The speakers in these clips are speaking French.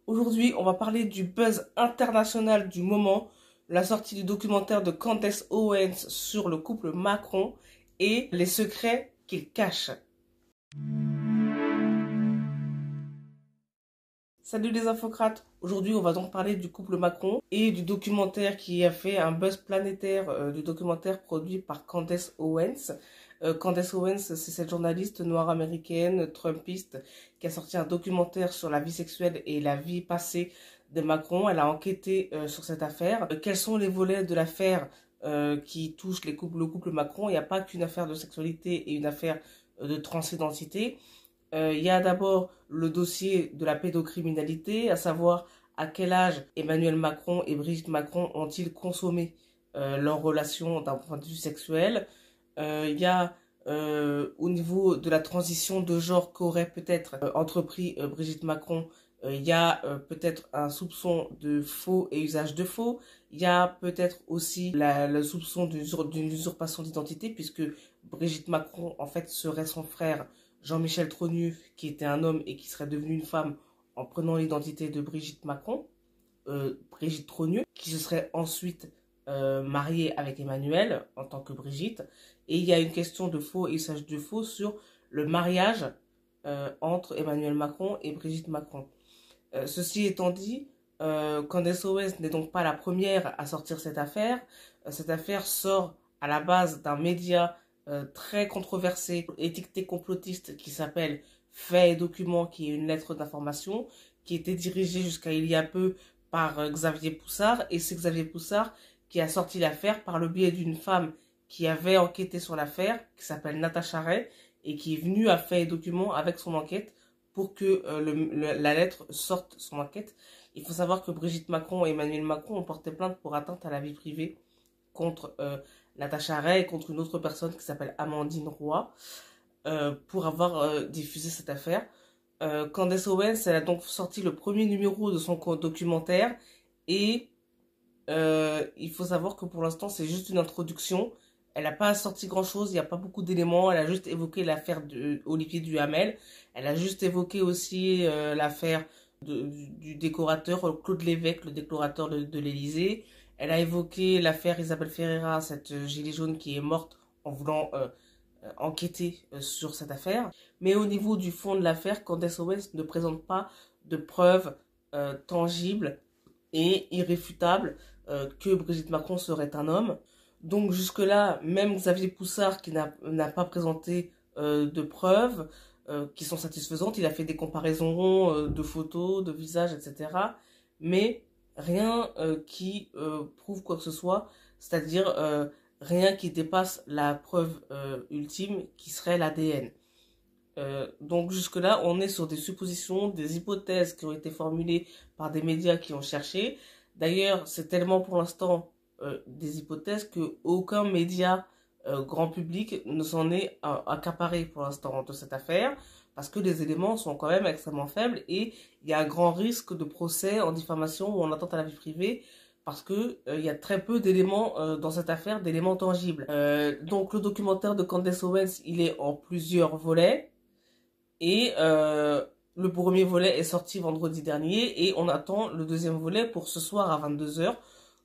Aujourd'hui, on va parler du buzz international du moment, la sortie du documentaire de Candace Owens sur le couple Macron et les secrets qu'il cache. Salut les infocrates, aujourd'hui on va donc parler du couple Macron et du documentaire qui a fait un buzz planétaire, du documentaire produit par Candace Owens. Candace Owens, c'est cette journaliste noire américaine, trumpiste, qui a sorti un documentaire sur la vie sexuelle et la vie passée de Macron. Elle a enquêté sur cette affaire. Quels sont les volets de l'affaire qui touchent le couple Macron? Il n'y a pas qu'une affaire de sexualité et une affaire de transidentité. Il y a d'abord le dossier de la pédocriminalité, à savoir à quel âge Emmanuel Macron et Brigitte Macron ont-ils consommé leur relation d'un point de vue sexuel. Il y a au niveau de la transition de genre qu'aurait peut-être entrepris Brigitte Macron, il y a peut-être un soupçon de faux et usage de faux. Il y a peut-être aussi le soupçon d'une usurpation d'identité, puisque Brigitte Macron, en fait, serait son frère Jean-Michel Trogneux, qui était un homme et qui serait devenu une femme en prenant l'identité de Brigitte Macron, Brigitte Trogneux, qui se serait ensuite mariée avec Emmanuel en tant que Brigitte. Et il y a une question de faux et usage de faux sur le mariage entre Emmanuel Macron et Brigitte Macron. Ceci étant dit, Candace Owens n'est donc pas la première à sortir cette affaire. Cette affaire sort à la base d'un média très controversé, étiqueté complotiste, qui s'appelle Faits et Documents, qui est une lettre d'information, qui était dirigée jusqu'à il y a peu par Xavier Poussard. Et c'est Xavier Poussard qui a sorti l'affaire par le biais d'une femme qui avait enquêté sur l'affaire, qui s'appelle Natacha Ray, et qui est venue à Faits et Documents avec son enquête pour que la lettre sorte son enquête. Il faut savoir que Brigitte Macron et Emmanuel Macron ont porté plainte pour atteinte à la vie privée contre Natacha Ray et contre une autre personne qui s'appelle Amandine Roy pour avoir diffusé cette affaire. Candace Owens, elle a donc sorti le premier numéro de son documentaire et il faut savoir que pour l'instant c'est juste une introduction. Elle n'a pas sorti grand chose, il n'y a pas beaucoup d'éléments. Elle a juste évoqué l'affaire d'Olivier Duhamel. Elle a juste évoqué aussi l'affaire du décorateur Claude Lévesque, le décorateur de l'Élysée. Elle a évoqué l'affaire Isabelle Ferreira, cette gilet jaune qui est morte en voulant enquêter sur cette affaire. Mais au niveau du fond de l'affaire, Candace Owens ne présente pas de preuves tangibles et irréfutables que Brigitte Macron serait un homme. Donc jusque-là, même Xavier Poussard, qui n'a pas présenté de preuves qui sont satisfaisantes, il a fait des comparaisons de photos, de visages, etc. Mais rien qui prouve quoi que ce soit, c'est-à-dire rien qui dépasse la preuve ultime qui serait l'ADN. Donc jusque-là, on est sur des suppositions, des hypothèses qui ont été formulées par des médias qui ont cherché. D'ailleurs, c'est tellement pour l'instant des hypothèses que aucun média grand public ne s'en est accaparé pour l'instant de cette affaire, parce que les éléments sont quand même extrêmement faibles et il y a un grand risque de procès en diffamation ou en atteinte à la vie privée, parce que il y a très peu d'éléments dans cette affaire, d'éléments tangibles. Donc le documentaire de Candace Owens, il est en plusieurs volets et le premier volet est sorti vendredi dernier et on attend le deuxième volet pour ce soir à 22h.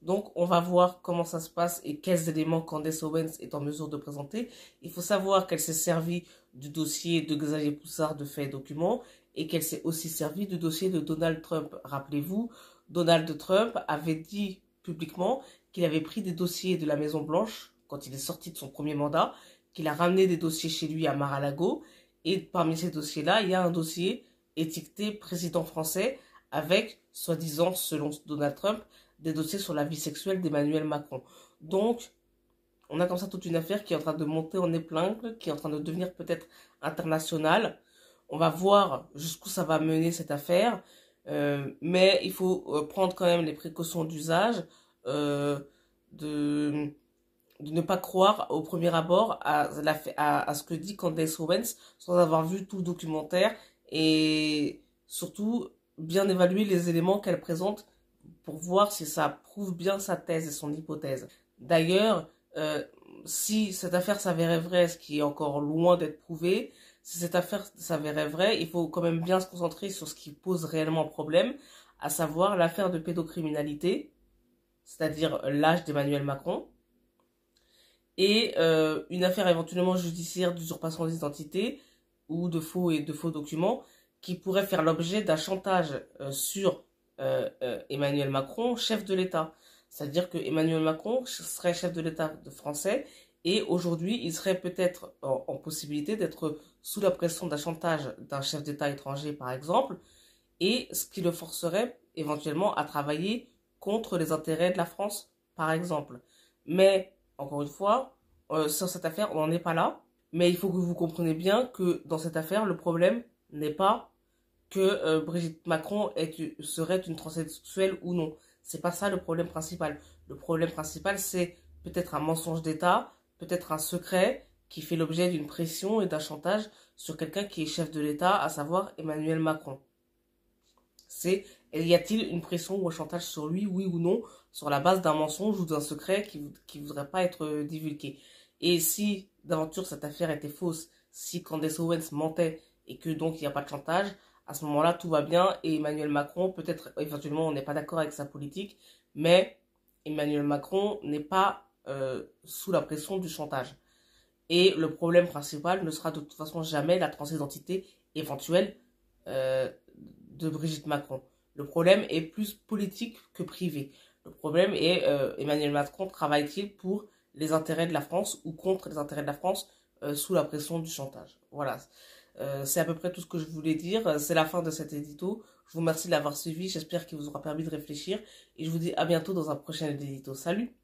Donc, on va voir comment ça se passe et quels éléments Candace Owens est en mesure de présenter. Il faut savoir qu'elle s'est servie du dossier de Xavier Poussard de Faits et Documents et qu'elle s'est aussi servie du dossier de Donald Trump. Rappelez-vous, Donald Trump avait dit publiquement qu'il avait pris des dossiers de la Maison-Blanche quand il est sorti de son premier mandat, qu'il a ramené des dossiers chez lui à Mar-a-Lago. Et parmi ces dossiers-là, il y a un dossier étiqueté président français avec, soi-disant, selon Donald Trump, des dossiers sur la vie sexuelle d'Emmanuel Macron. Donc, on a comme ça toute une affaire qui est en train de monter en épingle, qui est en train de devenir peut-être internationale. On va voir jusqu'où ça va mener cette affaire, mais il faut prendre quand même les précautions d'usage, de ne pas croire au premier abord à ce que dit Candace Owens sans avoir vu tout le documentaire et surtout bien évaluer les éléments qu'elle présente pour voir si ça prouve bien sa thèse et son hypothèse. D'ailleurs, si cette affaire s'avérait vraie, ce qui est encore loin d'être prouvé, si cette affaire s'avérait vraie, il faut quand même bien se concentrer sur ce qui pose réellement problème, à savoir l'affaire de pédocriminalité, c'est-à-dire l'âge d'Emmanuel Macron, et une affaire éventuellement judiciaire d'usurpation d'identité ou de faux documents qui pourrait faire l'objet d'un chantage sur Emmanuel Macron, chef de l'État. C'est-à-dire que Emmanuel Macron serait chef de l'État français et aujourd'hui il serait peut-être en possibilité d'être sous la pression d'un chantage d'un chef d'État étranger par exemple, et ce qui le forcerait éventuellement à travailler contre les intérêts de la France par exemple. Mais encore une fois, sur cette affaire, on n'en est pas là. Mais il faut que vous compreniez bien que dans cette affaire, le problème n'est pas que Brigitte Macron serait une transsexuelle ou non. C'est pas ça le problème principal. Le problème principal, c'est peut-être un mensonge d'État, peut-être un secret qui fait l'objet d'une pression et d'un chantage sur quelqu'un qui est chef de l'État, à savoir Emmanuel Macron. Y a-t-il une pression ou un chantage sur lui, oui ou non, sur la base d'un mensonge ou d'un secret qui voudrait pas être divulgué. Et si d'aventure cette affaire était fausse, si Candace Owens mentait et que donc il n'y a pas de chantage, à ce moment-là tout va bien et Emmanuel Macron, peut-être éventuellement on n'est pas d'accord avec sa politique, mais Emmanuel Macron n'est pas sous la pression du chantage. Et le problème principal ne sera de toute façon jamais la transidentité éventuelle de Brigitte Macron. Le problème est plus politique que privé. Le problème est Emmanuel Macron travaille-t-il pour les intérêts de la France ou contre les intérêts de la France sous la pression du chantage. Voilà. C'est à peu près tout ce que je voulais dire. C'est la fin de cet édito. Je vous remercie de l'avoir suivi. J'espère qu'il vous aura permis de réfléchir. Et je vous dis à bientôt dans un prochain édito. Salut!